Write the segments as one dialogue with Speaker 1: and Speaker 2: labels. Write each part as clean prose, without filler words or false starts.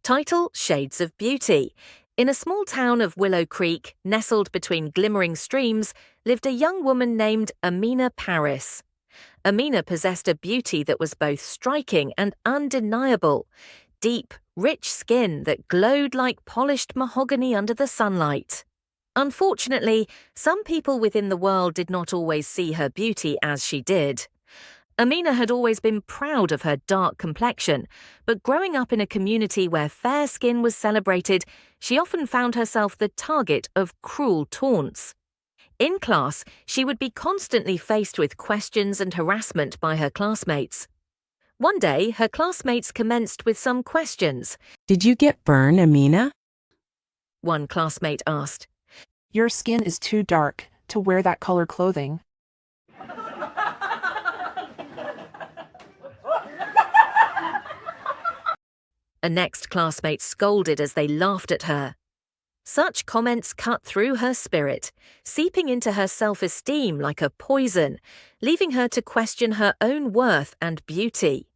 Speaker 1: Title: Shades of Beauty. In a small town of Willow Creek, nestled between glimmering streams, lived a young woman named Amina Paris. Amina possessed a beauty that was both striking and undeniable. Deep, rich skin that glowed like polished mahogany under the sunlight. Unfortunately, some people within the world did not always see her beauty as she did. Amina had always been proud of her dark complexion, but growing up in a community where fair skin was celebrated, she often found herself the target of cruel taunts. In class, she would be constantly faced with questions and harassment by her classmates. One day, her classmates commenced with some questions.
Speaker 2: Did you get burned, Amina?
Speaker 1: One classmate asked.
Speaker 3: Your skin is too dark to wear that color clothing.
Speaker 1: A next classmate scolded as they laughed at her. Such comments cut through her spirit, seeping into her self-esteem like a poison, leaving her to question her own worth and beauty.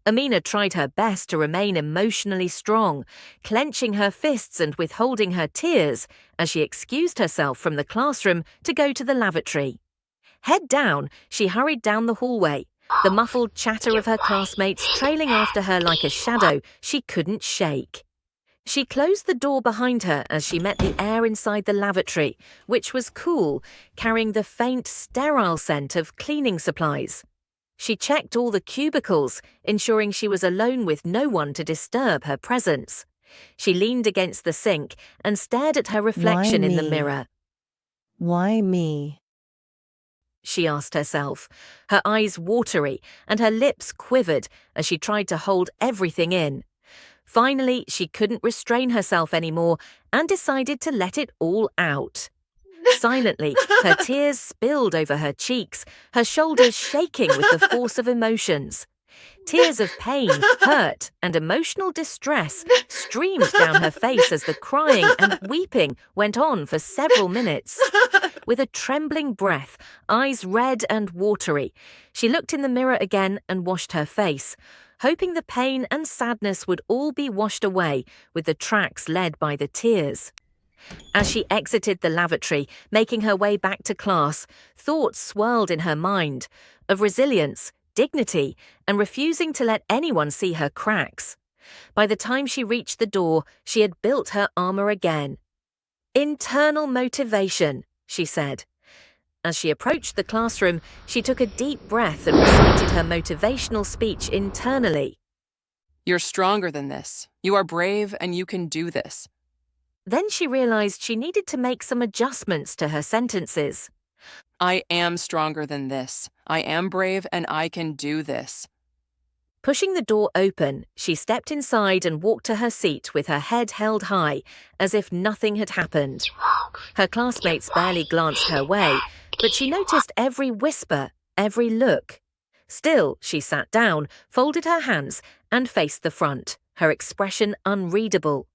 Speaker 1: Amina tried her best to remain emotionally strong, clenching her fists and withholding her tears as she excused herself from the classroom to go to the lavatory. Head down, she hurried down the hallway, the muffled chatter of her classmates trailing after her like a shadow she couldn't shake. She closed the door behind her as she met the air inside the lavatory, which was cool, carrying the faint, sterile scent of cleaning supplies. She checked all the cubicles, ensuring she was alone with no one to disturb her presence. She leaned against the sink and stared at her reflection in the mirror.
Speaker 2: Why me?
Speaker 1: She asked herself, her eyes watery and her lips quivered as she tried to hold everything in. Finally, she couldn't restrain herself anymore and decided to let it all out. Silently, her tears spilled over her cheeks, her shoulders shaking with the force of emotions. Tears of pain, hurt, and emotional distress streamed down her face as the crying and weeping went on for several minutes. With a trembling breath, eyes red and watery, she looked in the mirror again and washed her face, hoping the pain and sadness would all be washed away with the tracks led by the tears. As she exited the lavatory, making her way back to class, thoughts swirled in her mind of resilience, dignity, and refusing to let anyone see her cracks. By the time she reached the door, she had built her armor again. "Internal motivation," she said. As she approached the classroom, she took a deep breath and recited her motivational speech internally.
Speaker 4: You're stronger than this. You are brave and you can do this.
Speaker 1: Then she realized she needed to make some adjustments to her sentences.
Speaker 4: I am stronger than this. I am brave and I can do this.
Speaker 1: Pushing the door open, she stepped inside and walked to her seat with her head held high, as if nothing had happened. Her classmates barely glanced her way, but she noticed every whisper, every look. Still, she sat down, folded her hands, and faced the front, her expression unreadable.